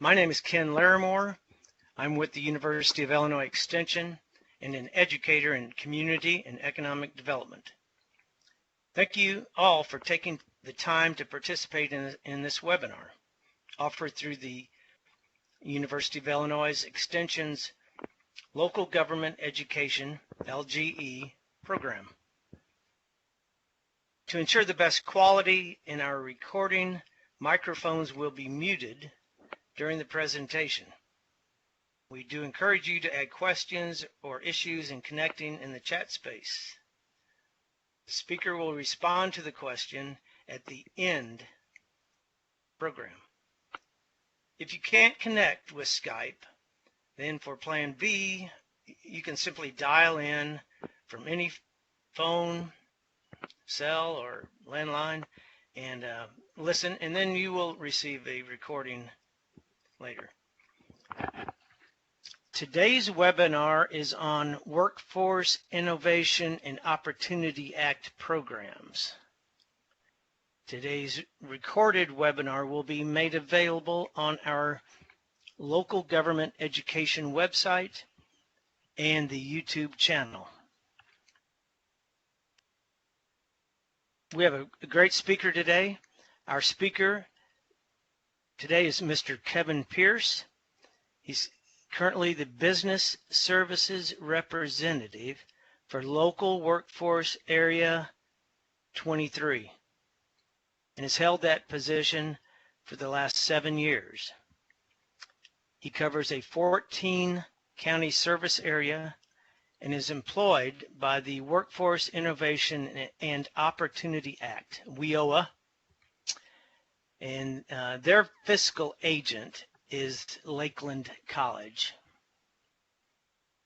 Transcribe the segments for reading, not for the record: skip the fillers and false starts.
My name is Ken Larimore. I'm with the University of Illinois Extension and an educator in community and economic development. Thank you all for taking the time to participate in this webinar offered through the University of Illinois Extension's Local Government Education, LGE, program. To ensure the best quality in our recording, microphones will be muted during the presentation. We do encourage you to add questions or issues in connecting in the chat space. The speaker will respond to the question at the end of the program. If you can't connect with Skype, then for Plan B, you can simply dial in from any phone, cell, or landline and listen, and then you will receive a recording later. Today's webinar is on Workforce Innovation and Opportunity Act programs. Today's recorded webinar will be made available on our local government education website and the YouTube channel. We have a great speaker today. Our speaker today is Mr. Kevin Pierce. He's currently the Business Services Representative for Local Workforce Area 23 and has held that position for the last 7 years. He covers a 14-county service area and is employed by the Workforce Innovation and Opportunity Act, WIOA, and their fiscal agent is Lakeland College.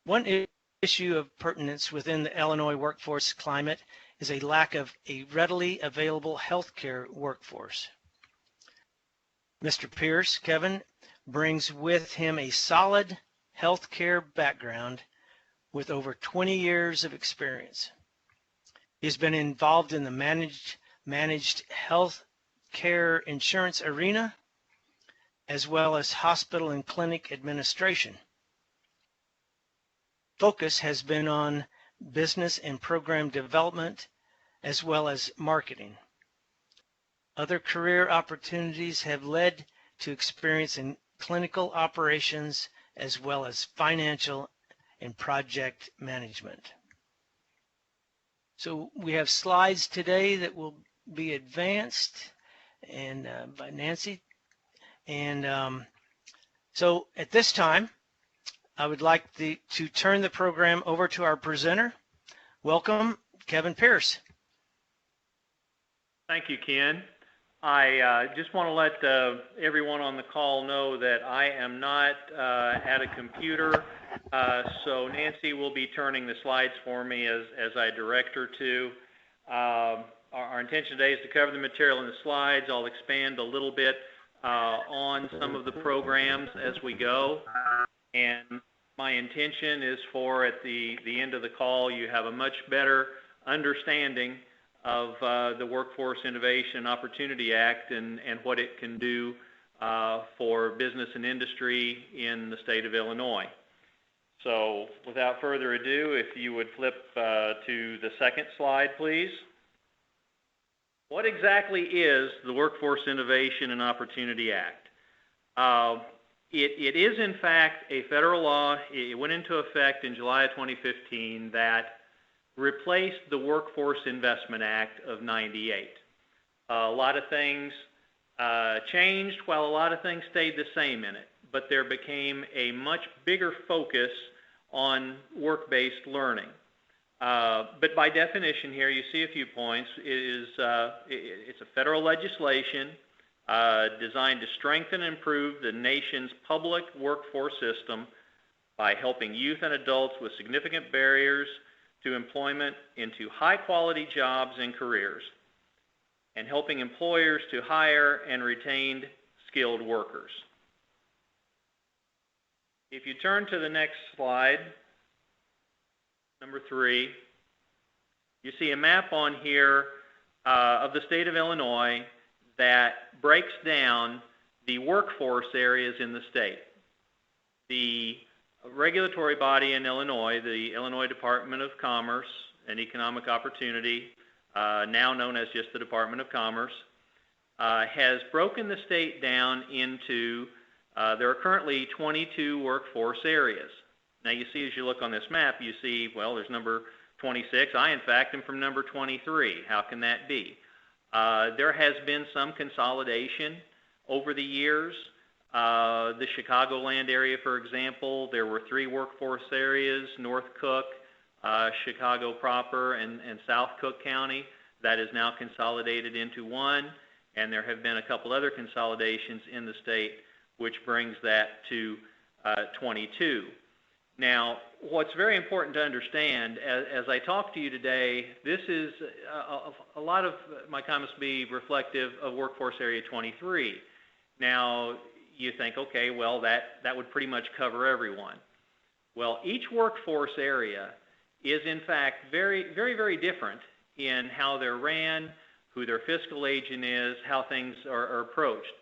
One issue of pertinence within the Illinois workforce climate is a lack of a readily available healthcare workforce. Mr. Pierce, Kevin, brings with him a solid healthcare background with over 20 years of experience. He's been involved in the managed health care insurance arena, as well as hospital and clinic administration. Focus has been on business and program development, as well as marketing. Other career opportunities have led to experience in clinical operations, as well as financial and project management. So we have slides today that will be advanced and by Nancy. And so at this time, I would like to turn the program over to our presenter. Welcome, Kevin Pierce. Thank you, Ken. I just want to let everyone on the call know that I am not at a computer, so Nancy will be turning the slides for me as I direct her to. Our intention today is to cover the material in the slides. I'll expand a little bit on some of the programs as we go, and my intention is for at the end of the call you have a much better understanding of the Workforce Innovation and Opportunity Act and what it can do for business and industry in the state of Illinois. So without further ado, if you would flip to the second slide, please. What exactly is the Workforce Innovation and Opportunity Act? It is, in fact, a federal law. It went into effect in July of 2015 that replaced the Workforce Investment Act of '98. A lot of things changed while a lot of things stayed the same in it, but there became a much bigger focus on work-based learning. But by definition here, you see a few points. It's a federal legislation designed to strengthen and improve the nation's public workforce system by helping youth and adults with significant barriers to employment into high-quality jobs and careers, and helping employers to hire and retain skilled workers. If you turn to the next slide, number 3, you see a map on here of the state of Illinois that breaks down the workforce areas in the state. The regulatory body in Illinois, the Illinois Department of Commerce and Economic Opportunity, now known as just the Department of Commerce, has broken the state down into, there are currently 22 workforce areas. Now you see, as you look on this map, you see, well, there's number 26. I, in fact, am from number 23. How can that be? There has been some consolidation over the years. The Chicagoland area, for example, there were 3 workforce areas, North Cook, Chicago proper, and South Cook County. That is now consolidated into one, and there have been a couple other consolidations in the state, which brings that to 22. Now, what's very important to understand, as I talk to you today, this is a lot of my comments will be reflective of Workforce Area 23. Now, you think, okay, well, that would pretty much cover everyone. Well, each workforce area is, in fact, very, very, very different in how they're ran, who their fiscal agent is, how things are approached.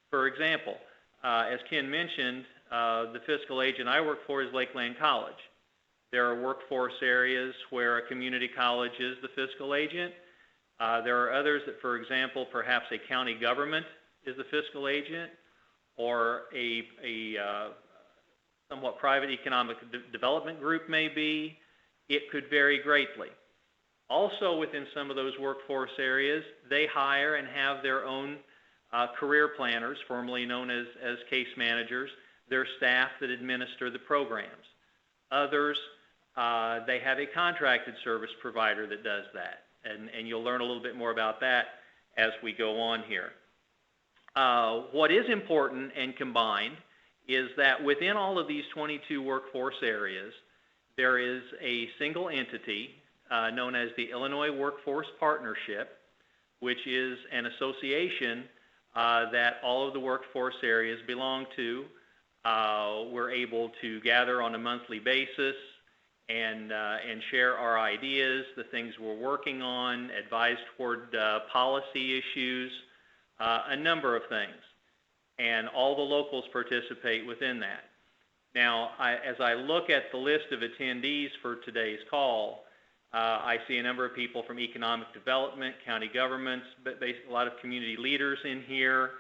For example, as Ken mentioned, the fiscal agent I work for is Lakeland College. There are workforce areas where a community college is the fiscal agent. There are others that, for example, perhaps a county government is the fiscal agent, or a somewhat private economic development group may be. It could vary greatly. Also within some of those workforce areas, they hire and have their own career planners, formerly known as case managers, their staff that administer the programs. Others, they have a contracted service provider that does that, and you'll learn a little bit more about that as we go on here. What is important and combined is that within all of these 22 workforce areas, there is a single entity known as the Illinois Workforce Partnership, which is an association that all of the workforce areas belong to. We're able to gather on a monthly basis and share our ideas, the things we're working on, advise toward policy issues, a number of things. And all the locals participate within that. Now, as I look at the list of attendees for today's call, I see a number of people from economic development, county governments, but a lot of community leaders in here.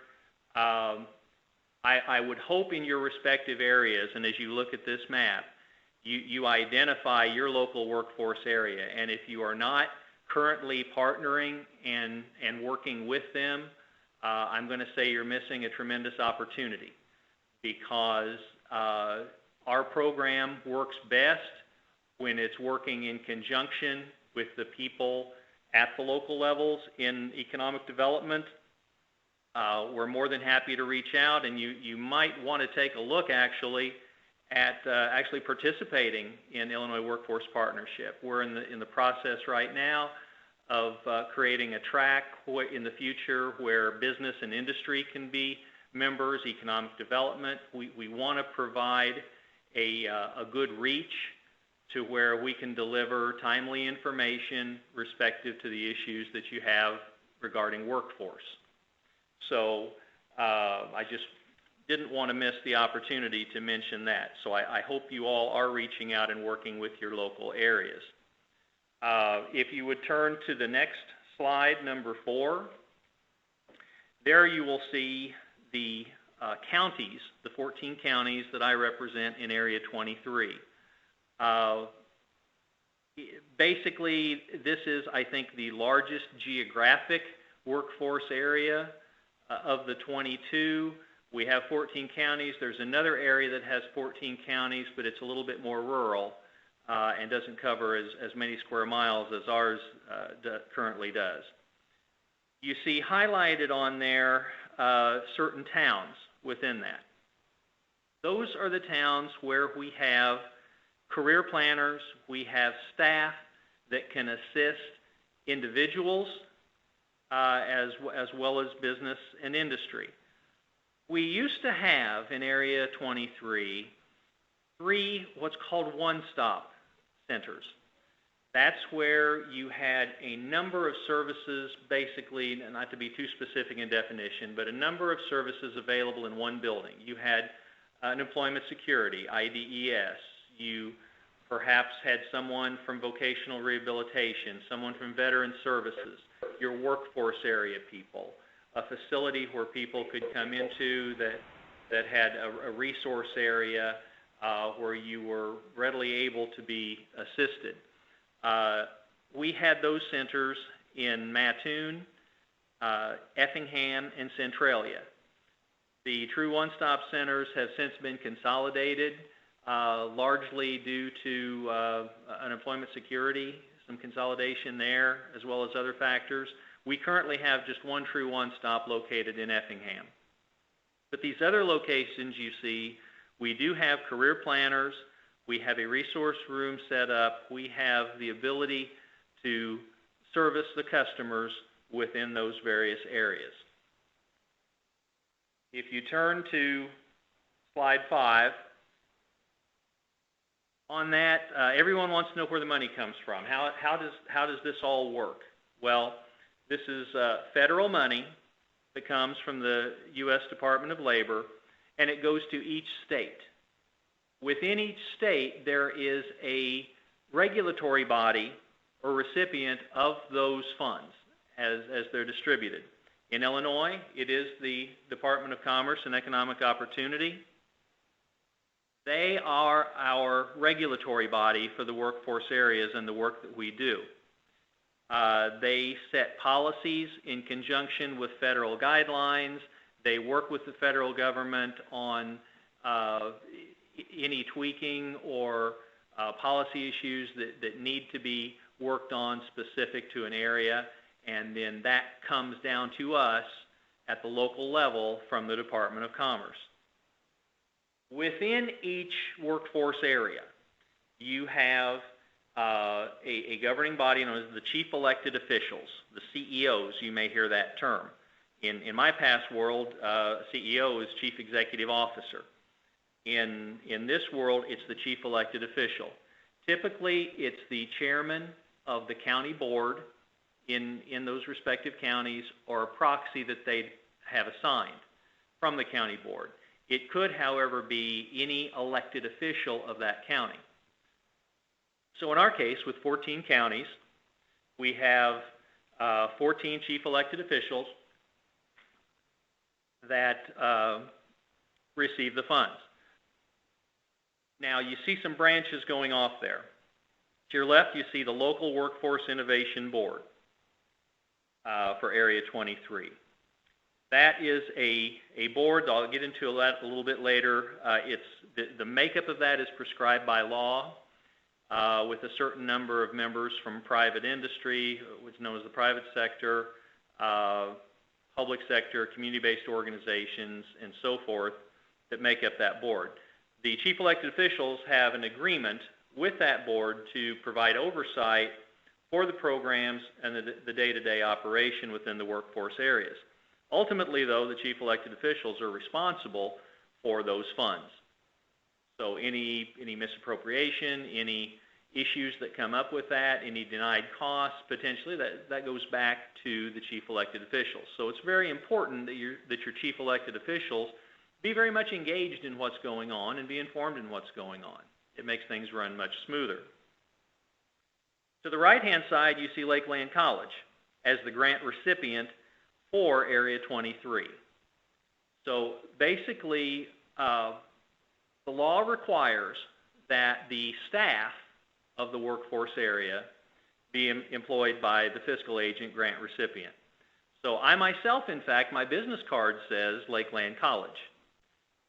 I would hope in your respective areas, and as you look at this map, you identify your local workforce area. And if you are not currently partnering and working with them, I'm going to say you're missing a tremendous opportunity, because our program works best when it's working in conjunction with the people at the local levels in economic development. We're more than happy to reach out, and you might want to take a look actually at actually participating in Illinois Workforce Partnership. We're in the process right now of creating a track in the future where business and industry can be members, economic development. We want to provide a good reach to where we can deliver timely information respective to the issues that you have regarding workforce. So I just didn't want to miss the opportunity to mention that. So I hope you all are reaching out and working with your local areas. If you would turn to the next slide, number 4, there you will see the counties, the 14 counties that I represent in Area 23. Basically, this is, I think, the largest geographic workforce area of the 22. We have 14 counties. There's another area that has 14 counties, but it's a little bit more rural and doesn't cover as many square miles as ours currently does. You see highlighted on there certain towns within that. Those are the towns where we have career planners, we have staff that can assist individuals as well as business and industry. We used to have in Area 23 3 what's called one-stop centers. That's where you had a number of services, basically, not to be too specific in definition, but a number of services available in one building. You had an employment security, IDES. You perhaps had someone from vocational rehabilitation, someone from veteran services, your workforce area people, a facility where people could come into that had a resource area where you were readily able to be assisted. We had those centers in Mattoon, Effingham, and Centralia. The true one-stop centers have since been consolidated, largely due to unemployment security, some consolidation there, as well as other factors. We currently have just one true one-stop located in Effingham. But these other locations you see, we do have career planners. We have a resource room set up. We have the ability to service the customers within those various areas. If you turn to slide 5, on that, everyone wants to know where the money comes from. How does this all work? Well, this is federal money that comes from the U.S. Department of Labor, and it goes to each state. Within each state, there is a regulatory body or recipient of those funds as they're distributed. In Illinois, it is the Department of Commerce and Economic Opportunity. They are our regulatory body for the workforce areas and the work that we do. They set policies in conjunction with federal guidelines. They work with the federal government on any tweaking or policy issues that need to be worked on specific to an area, and then that comes down to us at the local level from the Department of Commerce. Within each workforce area, you have a governing body known as the Chief Elected Officials, the CEOs. You may hear that term. In my past world, CEO is Chief Executive Officer. In this world, it's the Chief Elected Official. Typically, it's the chairman of the county board in those respective counties, or a proxy that they have assigned from the county board. It could, however, be any elected official of that county. So in our case, with 14 counties, we have 14 chief elected officials that receive the funds. Now, you see some branches going off there. To your left, you see the Local Workforce Innovation Board for Area 23. That is a board. I'll get into that a little bit later. The makeup of that is prescribed by law with a certain number of members from private industry, which is known as the private sector, public sector, community-based organizations, and so forth that make up that board. The chief elected officials have an agreement with that board to provide oversight for the programs and the day-to-day operation within the workforce areas. Ultimately, though, the chief elected officials are responsible for those funds. So any misappropriation, any issues that come up with that, any denied costs, potentially, that goes back to the chief elected officials. So it's very important that your chief elected officials be very much engaged in what's going on and be informed in what's going on. It makes things run much smoother. To the right-hand side, you see Lakeland College as the grant recipient for Area 23. So basically, the law requires that the staff of the workforce area be employed by the fiscal agent grant recipient. So I myself, in fact, my business card says Lakeland College.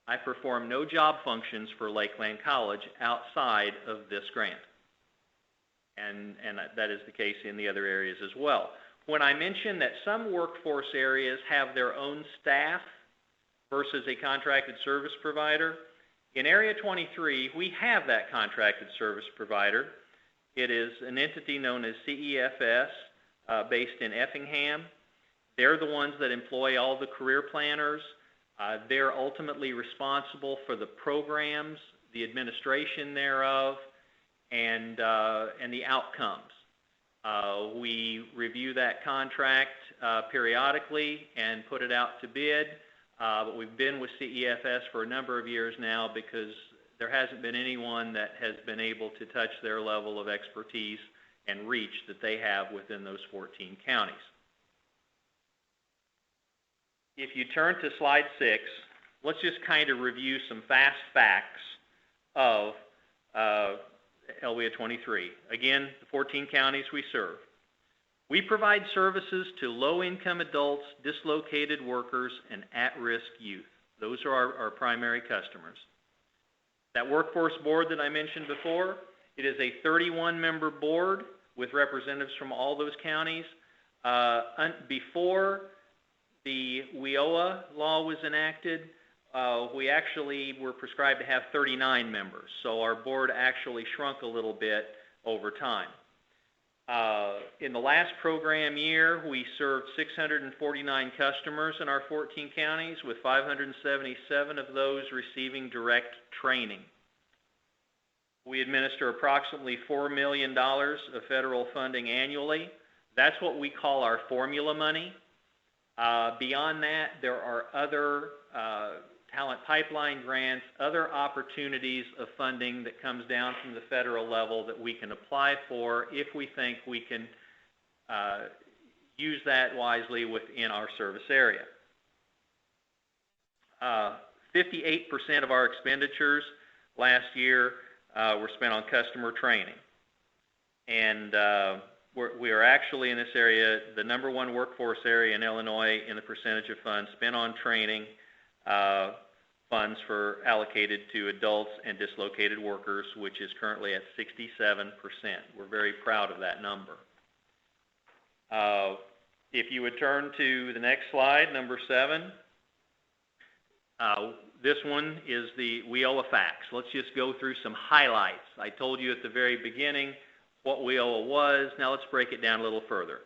I perform no job functions for Lakeland College outside of this grant. And that is the case in the other areas as well. When I mention that some workforce areas have their own staff versus a contracted service provider, in Area 23, we have that contracted service provider. It is an entity known as CEFS, based in Effingham. They're the ones that employ all the career planners. They're ultimately responsible for the programs, the administration thereof, and the outcomes. We review that contract periodically and put it out to bid, but we've been with CEFS for a number of years now because there hasn't been anyone that has been able to touch their level of expertise and reach that they have within those 14 counties. If you turn to slide 6, let's just kind of review some fast facts of LWIA 23. Again, the 14 counties we serve. We provide services to low-income adults, dislocated workers, and at-risk youth. Those are our primary customers. That workforce board that I mentioned before, it is a 31-member board with representatives from all those counties. Before the WIOA law was enacted, we actually were prescribed to have 39 members, so our board actually shrunk a little bit over time. In the last program year, we served 649 customers in our 14 counties, with 577 of those receiving direct training. We administer approximately $4 million of federal funding annually. That's what we call our formula money. Beyond that, there are other talent pipeline grants, other opportunities of funding that comes down from the federal level that we can apply for if we think we can use that wisely within our service area. 58% of our expenditures last year were spent on customer training. And we are actually in this area the #1 workforce area in Illinois in the percentage of funds spent on training, funds for allocated to adults and dislocated workers, which is currently at 67%. We're very proud of that number. If you would turn to the next slide, number 7. This one is the WIOA facts. Let's just go through some highlights. I told you at the very beginning what WIOA was. Now let's break it down a little further.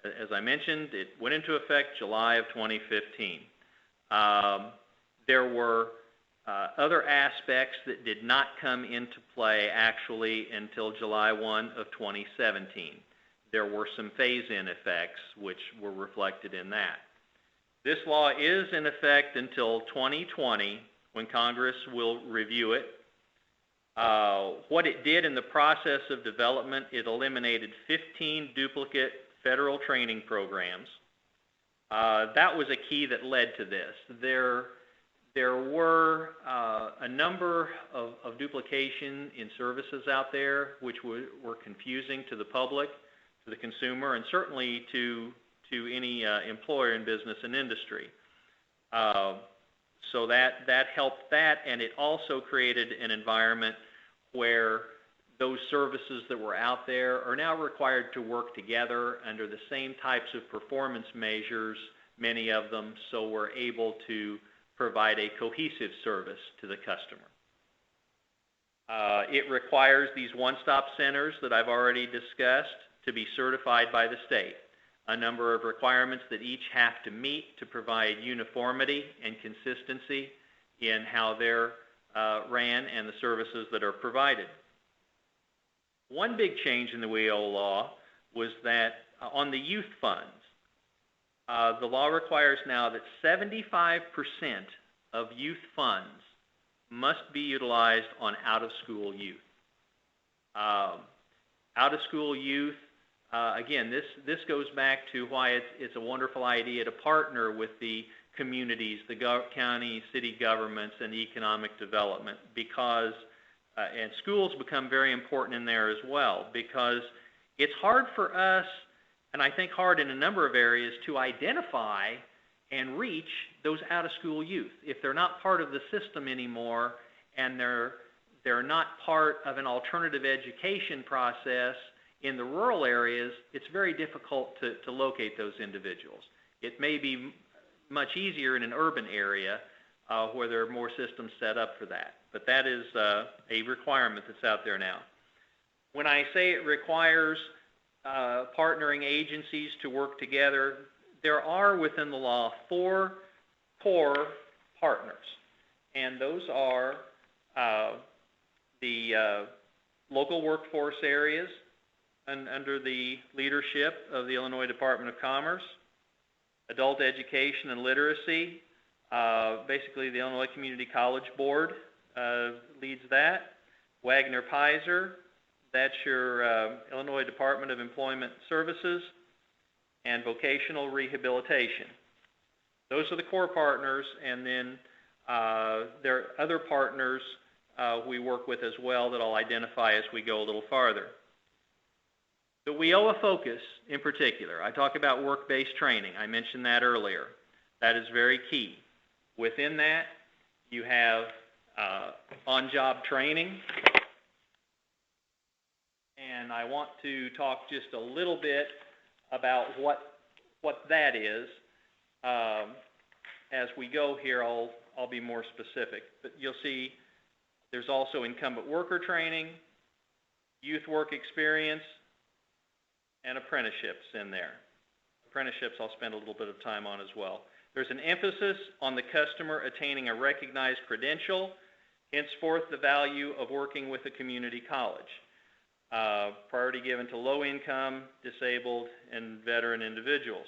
As I mentioned, it went into effect July of 2015. There were other aspects that did not come into play actually until July 1 of 2017. There were some phase-in effects which were reflected in that. This law is in effect until 2020 when Congress will review it. What it did in the process of development, it eliminated 15 duplicate federal training programs. That was a key that led to this. There were a number of duplication in services out there which were confusing to the public, to the consumer, and certainly to any employer in business and industry. So that helped that, and it also created an environment where those services that were out there are now required to work together under the same types of performance measures, many of them, so we're able to provide a cohesive service to the customer. It requires these one-stop centers that I've already discussed to be certified by the state. A number of requirements that each have to meet to provide uniformity and consistency in how they're ran and the services that are provided. One big change in the WIOA law was that on the youth funds, the law requires now that 75% of youth funds must be utilized on out-of-school youth. Out-of-school youth, again, this goes back to why it's a wonderful idea to partner with the communities, the county, city governments, and economic development, because, and schools become very important in there as well, because it's hard for us, and I think hard in a number of areas, to identify and reach those out-of-school youth. If they're not part of the system anymore, and they're not part of an alternative education process in the rural areas, it's very difficult to locate those individuals. It may be much easier in an urban area where there are more systems set up for that. But that is a requirement that's out there now. When I say it requires partnering agencies to work together, there are within the law 4 core partners. And those are the local workforce areas under the leadership of the Illinois Department of Commerce, adult education and literacy, basically the Illinois Community College Board leads that. Wagner Pizer, that's your Illinois Department of Employment Services, and vocational rehabilitation. Those are the core partners, and then there are other partners we work with as well that I'll identify as we go a little farther. The WIOA Focus in particular, I talk about work-based training. I mentioned that earlier. That is very key. Within that, you have on-job training, and I want to talk just a little bit about what that is. As we go here, I'll be more specific, but you'll see there's also incumbent worker training, youth work experience, and apprenticeships in there. Apprenticeships I'll spend a little bit of time on as well. There's an emphasis on the customer attaining a recognized credential, henceforth the value of working with a community college. Priority given to low income, disabled, and veteran individuals.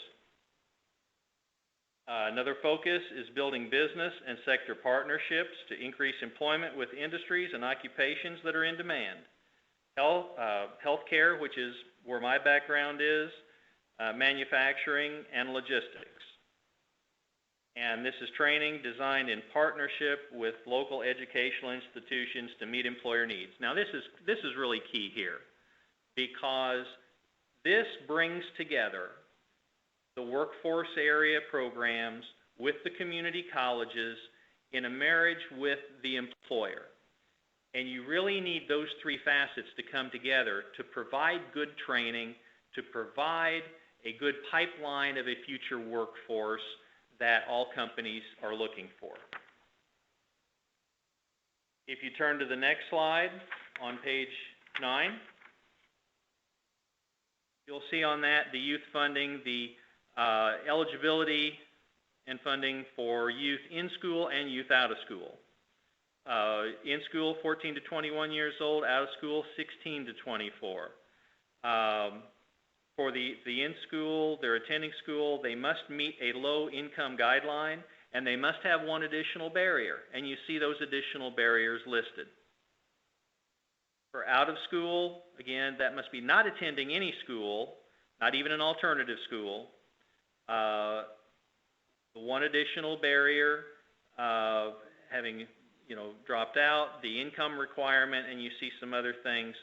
Another focus is building business and sector partnerships to increase employment with industries and occupations that are in demand. Healthcare, which is where my background is, manufacturing, and logistics. And this is training designed in partnership with local educational institutions to meet employer needs. Now this is really key here, because this brings together the workforce area programs with the community colleges in a marriage with the employer. And you really need those three facets to come together to provide good training, to provide a good pipeline of a future workforce that all companies are looking for. If you turn to the next slide on page 9, you'll see on that the youth funding, the eligibility and funding for youth in school and youth out of school. In school, 14 to 21 years old, out of school, 16 to 24. For the in school, they're attending school, they must meet a low income guideline, and they must have one additional barrier, and you see those additional barriers listed. For out of school, again, that must be not attending any school, not even an alternative school. The one additional barrier, having dropped out, the income requirement, and you see some other things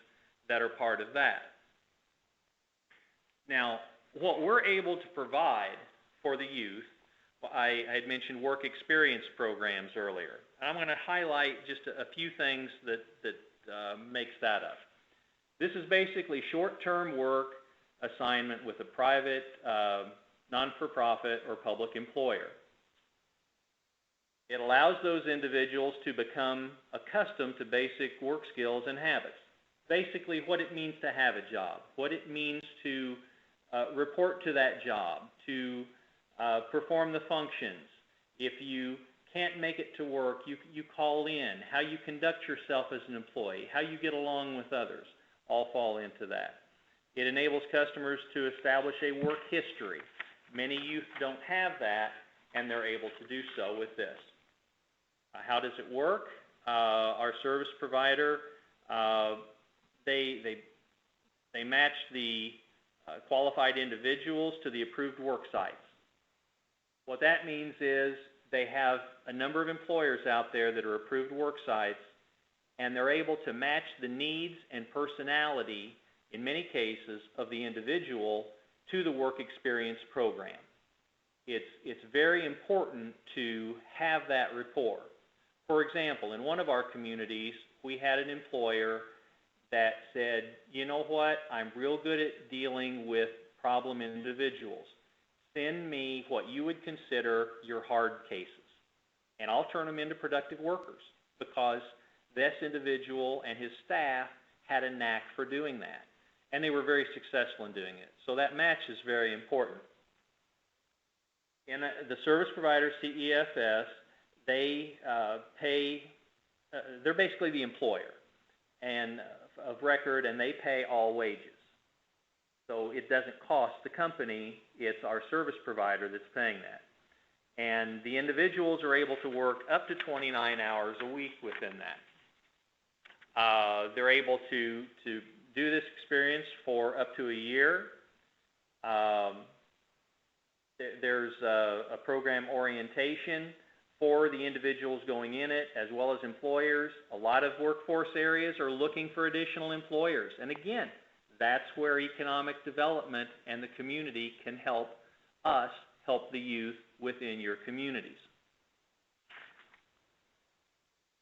that are part of that. Now, what we're able to provide for the youth, I had mentioned work experience programs earlier. I'm going to highlight just a few things that makes that up. This is basically short-term work assignment with a private, non-for-profit, or public employer. It allows those individuals to become accustomed to basic work skills and habits. Basically, what it means to have a job, what it means to report to that job, to perform the functions. If you can't make it to work, you call in. How you conduct yourself as an employee, how you get along with others, all fall into that. It enables customers to establish a work history. Many youth don't have that, and they're able to do so with this. How does it work? Our service provider, they match the qualified individuals to the approved work sites. What that means is they have a number of employers out there that are approved work sites, and they're able to match the needs and personality, in many cases, of the individual to the work experience program. It's very important to have that rapport. For example, in one of our communities, we had an employer that said, you know what, I'm real good at dealing with problem individuals. Send me what you would consider your hard cases, and I'll turn them into productive workers, because this individual and his staff had a knack for doing that, and they were very successful in doing it. So that match is very important. In the service provider, CEFS, they they're basically the employer, and of record, and they pay all wages. So it doesn't cost the company, it's our service provider that's paying that. And the individuals are able to work up to 29 hours a week within that. They're able to do this experience for up to a year. There's a program orientation for the individuals going in it, as well as employers. A lot of workforce areas are looking for additional employers. And again, that's where economic development and the community can help us help the youth within your communities.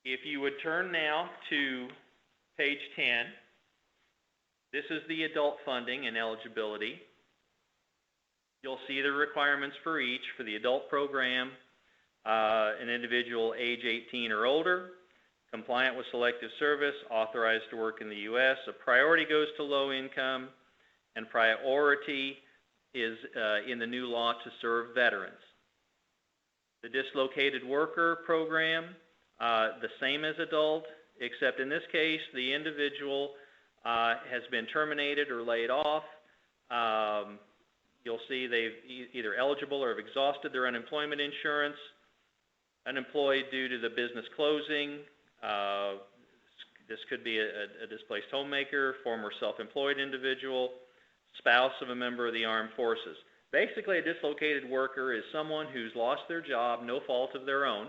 If you would turn now to page 10, this is the adult funding and eligibility. You'll see the requirements for each. For the adult program, an individual age 18 or older, compliant with selective service, authorized to work in the U.S. A priority goes to low income, and priority is in the new law to serve veterans. The dislocated worker program, the same as adult, except in this case the individual has been terminated or laid off. You'll see they've either eligible or have exhausted their unemployment insurance, unemployed due to the business closing. This could be a displaced homemaker, former self-employed individual, spouse of a member of the armed forces. Basically, a dislocated worker is someone who's lost their job, no fault of their own,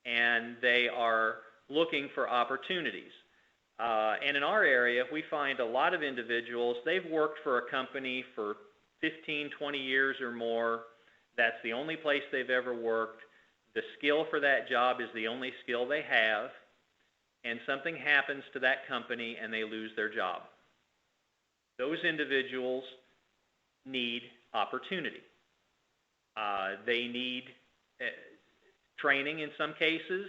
and they are looking for opportunities. And in our area, we find a lot of individuals, they've worked for a company for 15, 20 years or more. That's the only place they've ever worked. The skill for that job is the only skill they have, and something happens to that company and they lose their job. Those individuals need opportunity. They need training in some cases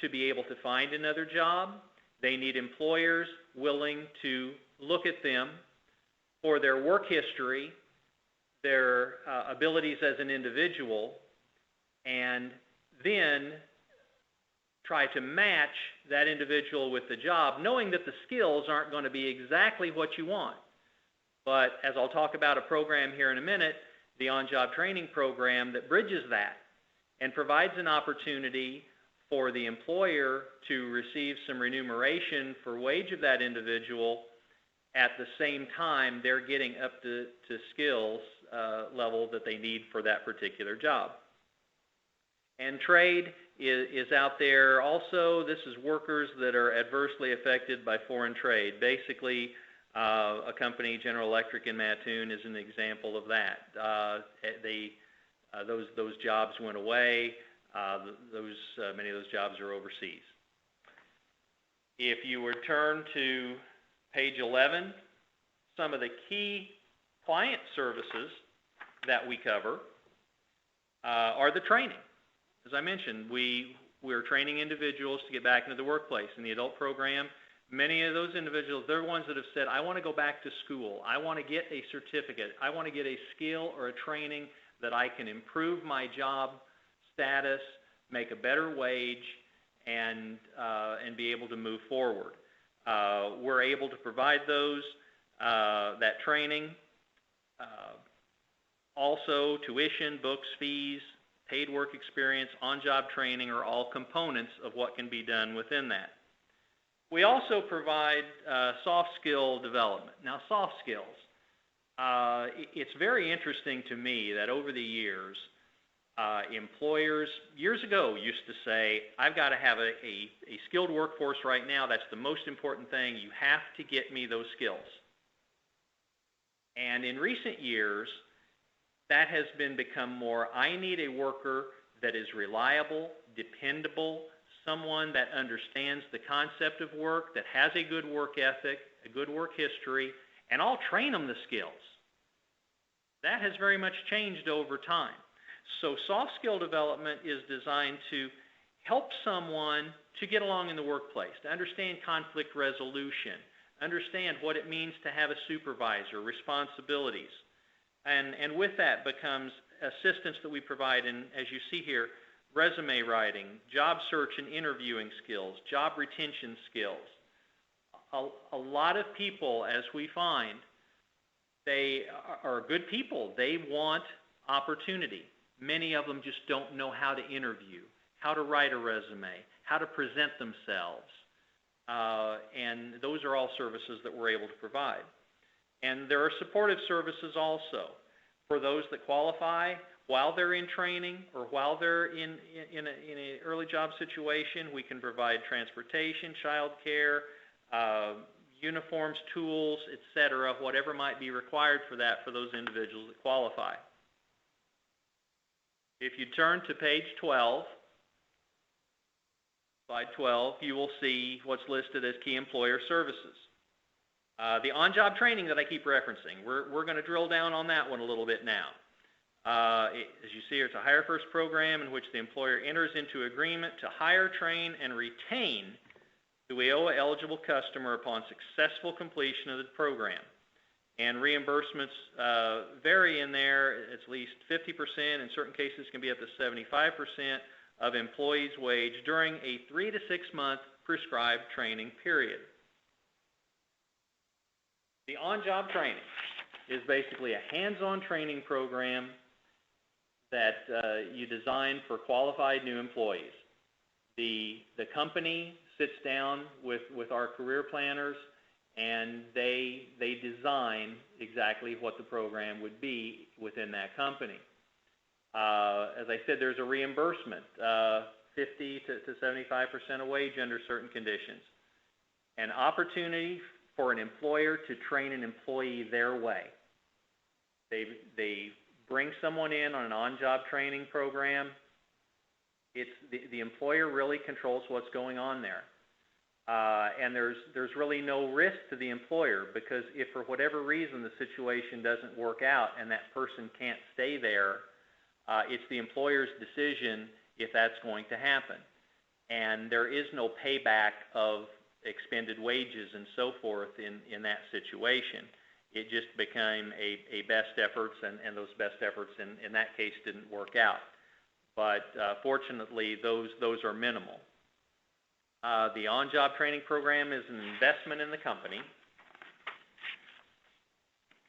to be able to find another job. They need employers willing to look at them for their work history, their abilities as an individual, and then try to match that individual with the job, knowing that the skills aren't going to be exactly what you want. But as I'll talk about a program here in a minute, the on-job training program that bridges that and provides an opportunity for the employer to receive some remuneration for wage of that individual. At the same time, they're getting up to skills level that they need for that particular job. And trade is out there also. This is workers that are adversely affected by foreign trade. Basically, a company, General Electric in Mattoon, is an example of that. Those jobs went away. Many of those jobs are overseas. If you would turn to page 11, some of the key client services that we cover are the training. As I mentioned, we're training individuals to get back into the workplace. In the adult program, many of those individuals, they're ones that have said, I want to go back to school. I want to get a certificate. I want to get a skill or a training that I can improve my job status, make a better wage, and be able to move forward. We're able to provide that training. Also, tuition, books, fees, paid work experience, on-job training are all components of what can be done within that. We also provide soft skill development. Now, soft skills, it's very interesting to me that over the years, employers years ago used to say, I've got to have a skilled workforce right now. That's the most important thing. You have to get me those skills. And in recent years, that has become more, I need a worker that is reliable, dependable, someone that understands the concept of work, that has a good work ethic, a good work history, and I'll train them the skills. That has very much changed over time. So soft skill development is designed to help someone to get along in the workplace, to understand conflict resolution, understand what it means to have a supervisor, responsibilities. And with that becomes assistance that we provide in, as you see here, resume writing, job search and interviewing skills, job retention skills. a lot of people, as we find, they are good people. They want opportunity. Many of them just don't know how to interview, how to write a resume, how to present themselves. And those are all services that we're able to provide. And there are supportive services also for those that qualify while they're in training or while they're in an early job situation. We can provide transportation, child care, uniforms, tools, etc., whatever might be required for that for those individuals that qualify. If you turn to page 12, slide 12, you will see what's listed as key employer services. The on-job training that I keep referencing, we're going to drill down on that one a little bit now. As you see here, it's a Hire First program in which the employer enters into agreement to hire, train, and retain the WIOA eligible customer upon successful completion of the program. And reimbursements vary in there. It's at least 50%, in certain cases can be up to 75% of employee's wage during a 3 to 6 month prescribed training period. The on-job training is basically a hands-on training program that you design for qualified new employees. The company sits down with our career planners, and they design exactly what the program would be within that company. As I said, there's a reimbursement, 50 to 75% of wage under certain conditions. An opportunity for an employer to train an employee their way. They bring someone in on an on-job training program. It's the employer really controls what's going on there. And there's really no risk to the employer, because if for whatever reason the situation doesn't work out and that person can't stay there, it's the employer's decision if that's going to happen. And there is no payback of expended wages and so forth in that situation. It just became a best efforts, and those best efforts in that case didn't work out. But fortunately, those are minimal. The on-job training program is an investment in the company.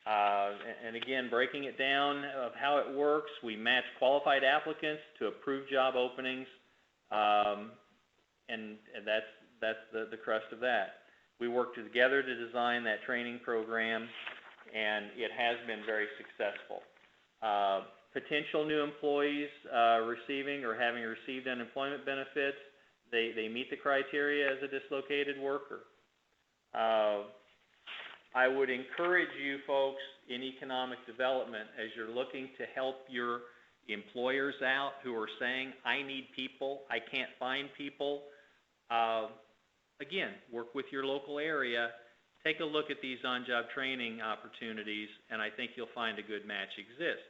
And again, breaking it down of how it works, we match qualified applicants to approved job openings, and that's the crust of that. We work together to design that training program, and it has been very successful. Potential new employees receiving or having received unemployment benefits, they meet the criteria as a dislocated worker. I would encourage you folks in economic development, as you're looking to help your employers out who are saying, I need people, I can't find people, again, work with your local area, take a look at these on-job training opportunities, and I think you'll find a good match exists.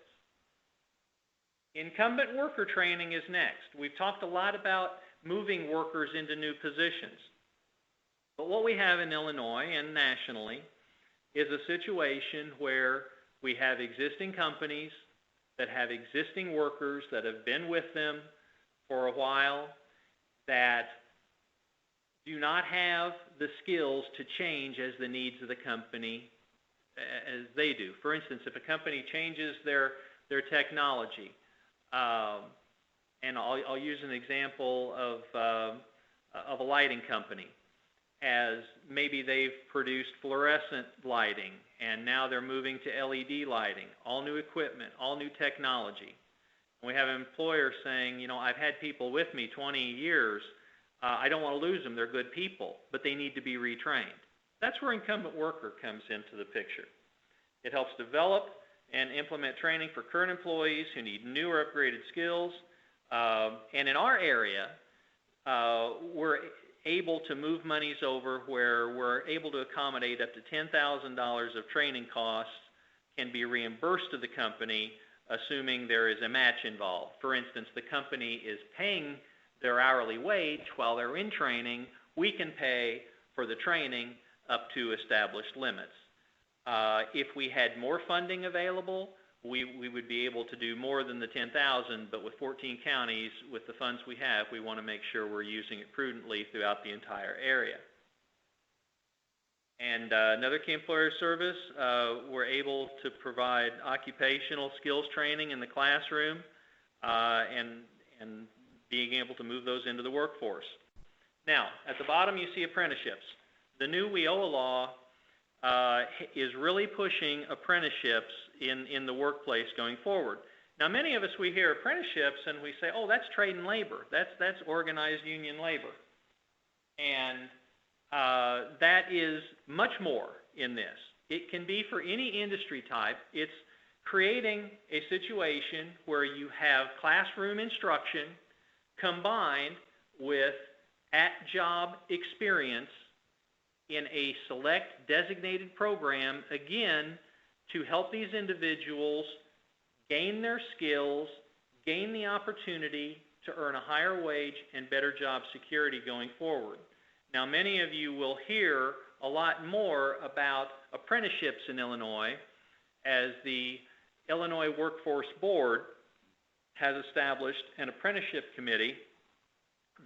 Incumbent worker training is next. We've talked a lot about moving workers into new positions. But what we have in Illinois and nationally is a situation where we have existing companies that have existing workers that have been with them for a while that do not have the skills to change as the needs of the company as they do. For instance, if a company changes their technology, and I'll use an example of a lighting company, as maybe they've produced fluorescent lighting and now they're moving to LED lighting, all new equipment, all new technology. And we have an employer saying, you know, I've had people with me 20 years, I don't want to lose them, they're good people, but they need to be retrained. That's where incumbent worker comes into the picture. It helps develop and implement training for current employees who need new or upgraded skills. And in our area, we're able to move monies over where we're able to accommodate up to $10,000 of training costs can be reimbursed to the company, assuming there is a match involved. For instance, the company is paying their hourly wage while they're in training. We can pay for the training up to established limits. If we had more funding available, we would be able to do more than the $10,000, but with 14 counties, with the funds we have, we want to make sure we're using it prudently throughout the entire area. And another key employer service, we're able to provide occupational skills training in the classroom and being able to move those into the workforce. Now, at the bottom you see apprenticeships. The new WIOA law is really pushing apprenticeships in the workplace going forward. Now, many of us, we hear apprenticeships and we say, oh, that's trade and labor. That's organized union labor. And that is much more in this. It can be for any industry type. It's creating a situation where you have classroom instruction combined with at-job experience in a select designated program, again, to help these individuals gain their skills, gain the opportunity to earn a higher wage and better job security going forward. Now, many of you will hear a lot more about apprenticeships in Illinois, as the Illinois Workforce Board has established an apprenticeship committee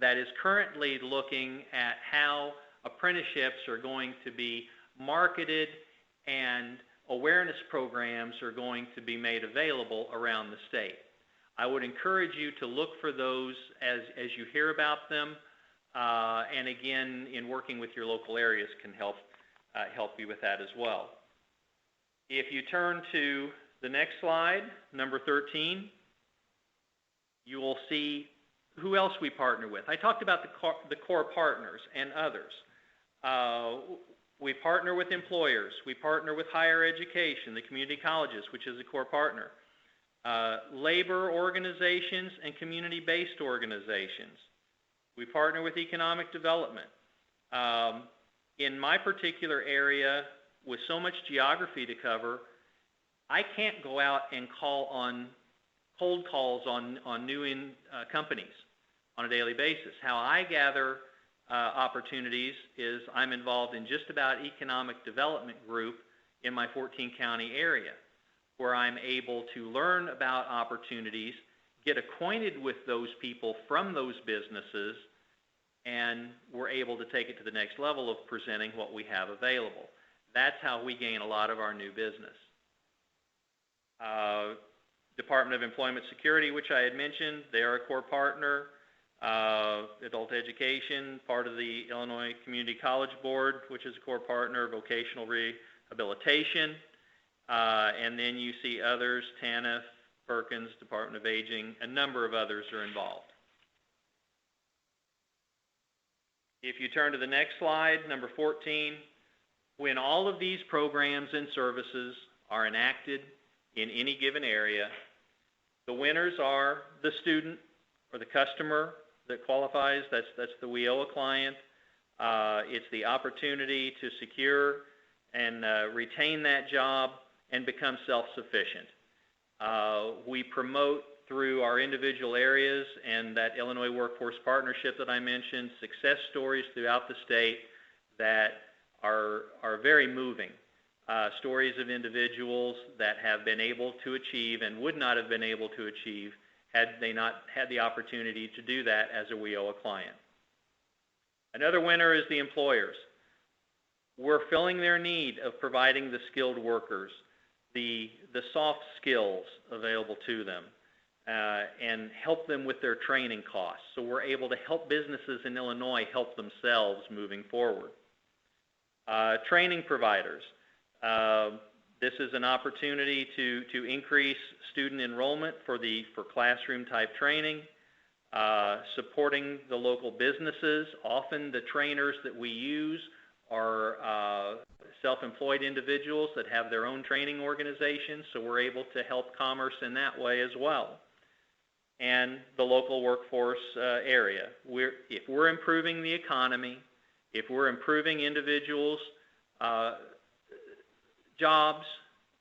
that is currently looking at how apprenticeships are going to be marketed and awareness programs are going to be made available around the state. I would encourage you to look for those as you hear about them, and again, in working with your local areas can help you with that as well. If you turn to the next slide, number 13, you will see who else we partner with. I talked about the core partners and others. We partner with employers. We partner with higher education, the community colleges, which is a core partner. Labor organizations and community-based organizations. We partner with economic development. In my particular area, with so much geography to cover, I can't go out and call on cold calls on new companies on a daily basis. How I gather opportunities is I'm involved in just about economic development group in my 14-county area, where I'm able to learn about opportunities, get acquainted with those people from those businesses, and we're able to take it to the next level of presenting what we have available. That's how we gain a lot of our new business. Department of Employment Security, which I had mentioned, they are a core partner. Adult Education, part of the Illinois Community College Board, which is a core partner. Vocational Rehabilitation, and then you see others, TANF, Perkins, Department of Aging, a number of others are involved. If you turn to the next slide, number 14, when all of these programs and services are enacted in any given area, the winners are the student or the customer that qualifies. That's the WIOA client. It's the opportunity to secure and retain that job and become self-sufficient. We promote through our individual areas and that Illinois Workforce Partnership that I mentioned, success stories throughout the state that are very moving. Stories of individuals that have been able to achieve and would not have been able to achieve had they not had the opportunity to do that as a WIOA client. Another winner is the employers. We're filling their need of providing the skilled workers, the soft skills available to them, and help them with their training costs. So we're able to help businesses in Illinois help themselves moving forward. Training providers. This is an opportunity to increase student enrollment for classroom type training, supporting the local businesses. Often the trainers that we use are self-employed individuals that have their own training organizations, so we're able to help commerce in that way as well. And the local workforce area. If we're improving the economy, if we're improving individuals' jobs,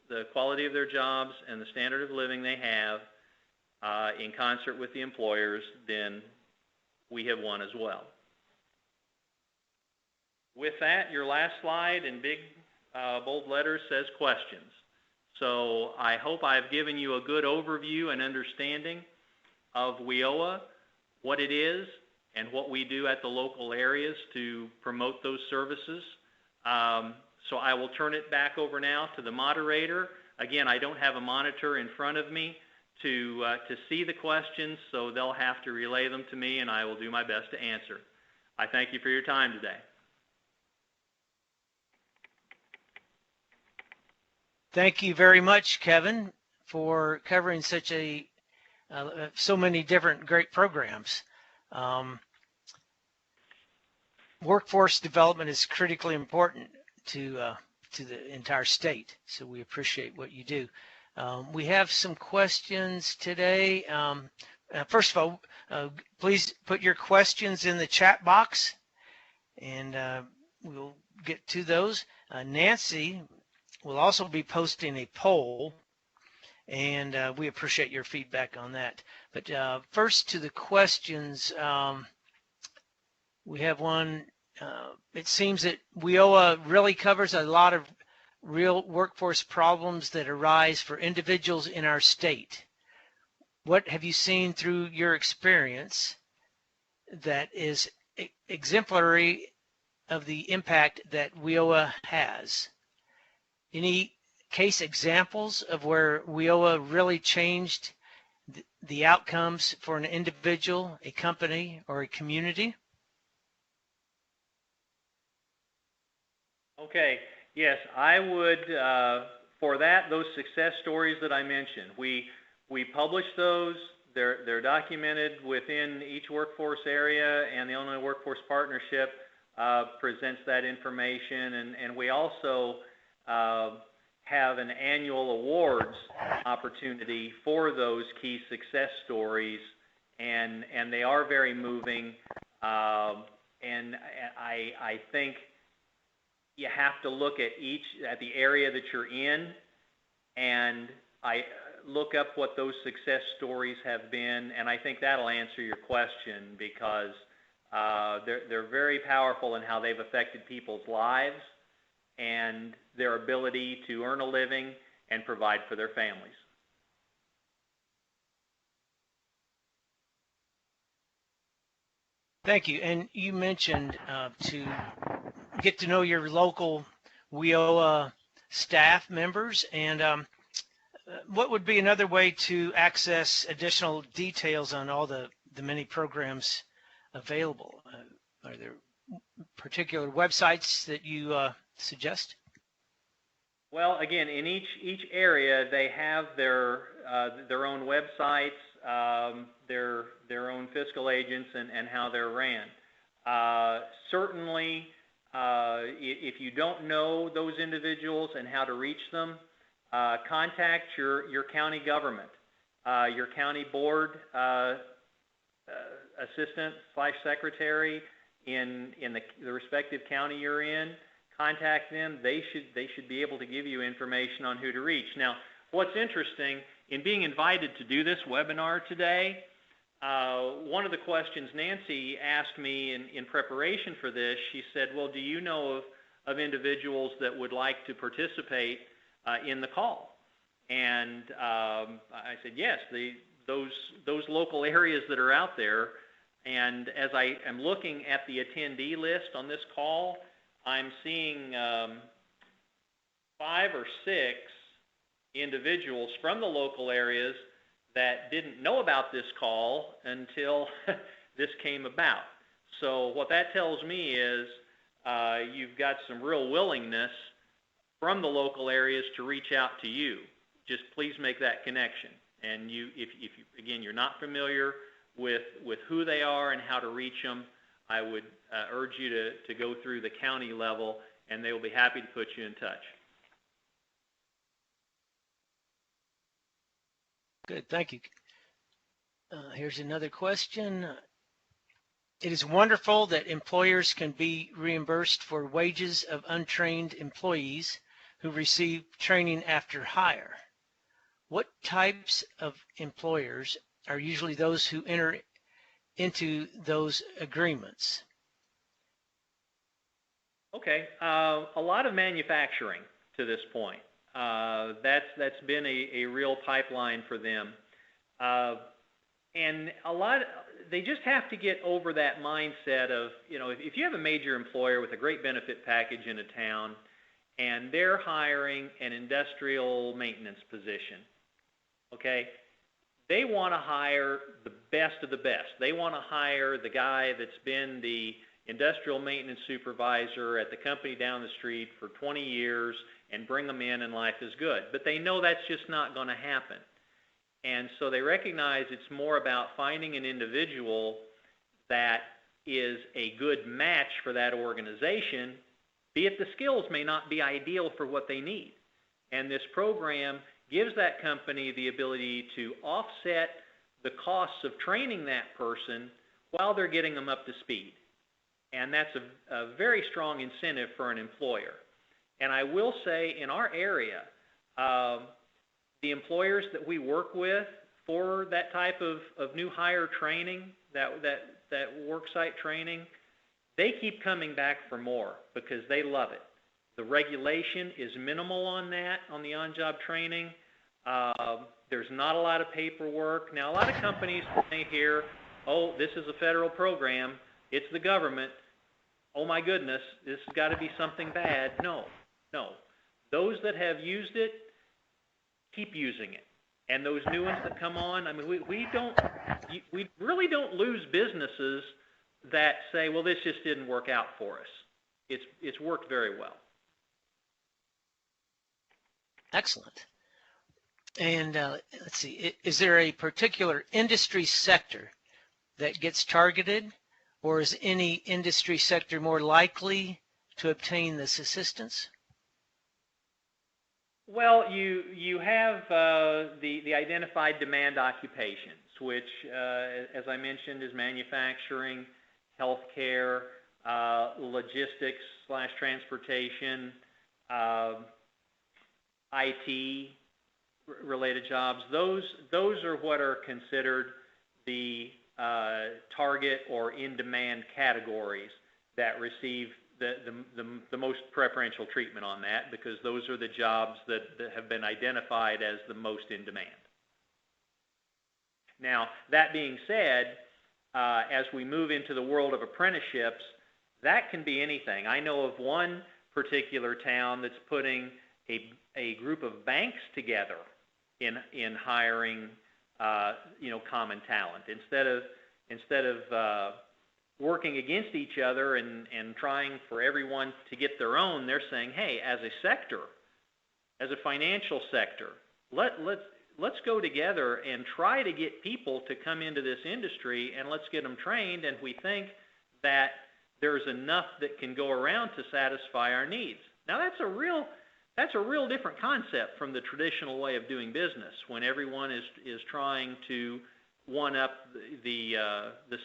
the quality of their jobs and the standard of living they have in concert with the employers, then we have won as well. With that, your last slide in big bold letters says questions. So I hope I've given you a good overview and understanding of WIOA, what it is, and what we do at the local areas to promote those services So I will turn it back over now to the moderator. Again, I don't have a monitor in front of me to see the questions, so they'll have to relay them to me, and I will do my best to answer. I thank you for your time today. Thank you very much, Kevin, for covering such so many different great programs. Workforce development is critically important to the entire state, so we appreciate what you do. We have some questions today. First of all, please put your questions in the chat box, and we'll get to those. Nancy will also be posting a poll, and we appreciate your feedback on that. But first to the questions, we have one. It seems that WIOA really covers a lot of real workforce problems that arise for individuals in our state. What have you seen through your experience that is exemplary of the impact that WIOA has? Any case examples of where WIOA really changed the outcomes for an individual, a company, or a community? Okay, yes, I would, for that, those success stories that I mentioned, we publish those. They're documented within each workforce area, and the Illinois Workforce Partnership presents that information, and we also have an annual awards opportunity for those key success stories, and they are very moving, and I think you have to look at the area that you're in, and I look up what those success stories have been, and I think that'll answer your question, because they're very powerful in how they've affected people's lives and their ability to earn a living and provide for their families. Thank you. And you mentioned to get to know your local WIOA staff members, and what would be another way to access additional details on all the many programs available? Are there particular websites that you suggest? Well, again, in each area, they have their own websites, their own fiscal agents, and how they're ran. Certainly, if you don't know those individuals and how to reach them, contact your county government, your county board assistant / secretary in the respective county you're in. Contact them. They should be able to give you information on who to reach. Now, what's interesting, in being invited to do this webinar today, one of the questions Nancy asked me in preparation for this, she said, well, do you know of individuals that would like to participate in the call? And I said, yes, those local areas that are out there. And as I am looking at the attendee list on this call, I'm seeing 5 or 6 individuals from the local areas that didn't know about this call until this came about. So what that tells me is you've got some real willingness from the local areas to reach out to you. Just please make that connection. And if again, you're not familiar with who they are and how to reach them, I would urge you to go through the county level, and they will be happy to put you in touch. Good, thank you. Here's another question. It is wonderful that employers can be reimbursed for wages of untrained employees who receive training after hire. What types of employers are usually those who enter into those agreements? Okay, a lot of manufacturing to this point. That's been a real pipeline for them. And they just have to get over that mindset of, if you have a major employer with a great benefit package in a town and they're hiring an industrial maintenance position, okay, they want to hire the best of the best. They want to hire the guy that's been the industrial maintenance supervisor at the company down the street for 20 years and bring them in and life is good. But they know that's just not going to happen. And so they recognize it's more about finding an individual that is a good match for that organization, be it the skills may not be ideal for what they need. And this program gives that company the ability to offset the costs of training that person while they're getting them up to speed. And that's a very strong incentive for an employer. And I will say in our area, the employers that we work with for that type of new hire training, that worksite training, they keep coming back for more because they love it. The regulation is minimal on that, on the on-job training. There's not a lot of paperwork. Now, a lot of companies may hear, oh, this is a federal program, it's the government, oh my goodness, this has got to be something bad. No. Those that have used it, keep using it. And those new ones that come on, I mean, we really don't lose businesses that say, well, this just didn't work out for us. It's worked very well. Excellent. And let's see, is there a particular industry sector that gets targeted, or is any industry sector more likely to obtain this assistance? Well, you have the identified demand occupations, which, as I mentioned, is manufacturing, healthcare, logistics/transportation, IT related jobs. Those are what are considered the target or in-demand categories that receive the most preferential treatment on that, because those are the jobs that have been identified as the most in demand. Now, that being said, as we move into the world of apprenticeships, that can be anything. I know of one particular town that's putting a group of banks together in hiring common talent. Instead of working against each other and trying for everyone to get their own, they're saying, hey, as a sector, as a financial sector, let's go together and try to get people to come into this industry, and let's get them trained, and we think that there's enough that can go around to satisfy our needs. Now, that's a real different concept from the traditional way of doing business, when everyone is trying to one up the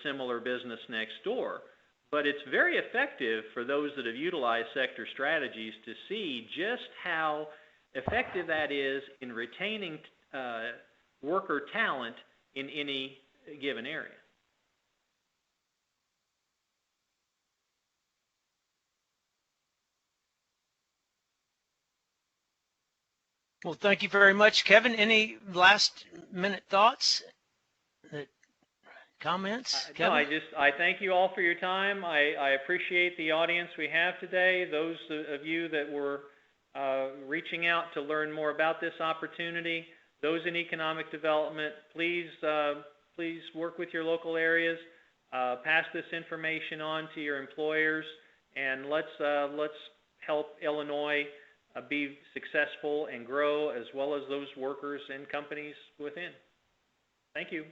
similar business next door. But it's very effective for those that have utilized sector strategies to see just how effective that is in retaining worker talent in any given area. Well, thank you very much, Kevin. Any last minute thoughts? Comments? No, I thank you all for your time. I appreciate the audience we have today. Those of you that were reaching out to learn more about this opportunity, those in economic development, please work with your local areas, pass this information on to your employers, and let's help Illinois be successful and grow, as well as those workers and companies within. Thank you.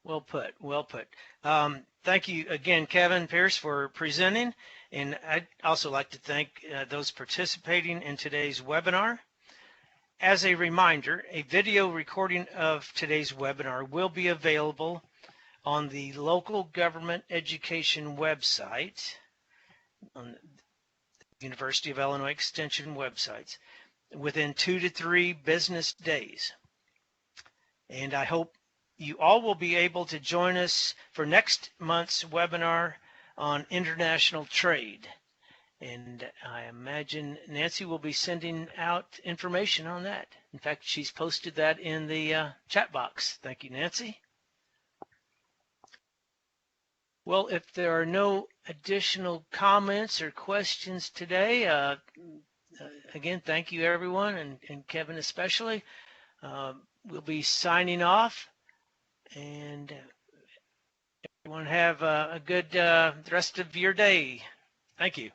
Well put, well put. Thank you again, Kevin Pierce, for presenting. And I'd also like to thank those participating in today's webinar. As a reminder, a video recording of today's webinar will be available on the local government education website, on the University of Illinois Extension websites, within 2 to 3 business days. And I hope you all will be able to join us for next month's webinar on international trade. And I imagine Nancy will be sending out information on that. In fact, she's posted that in the chat box. Thank you, Nancy. Well, if there are no additional comments or questions today, again, thank you everyone, and Kevin especially. We'll be signing off, and everyone have a good rest of your day. Thank you.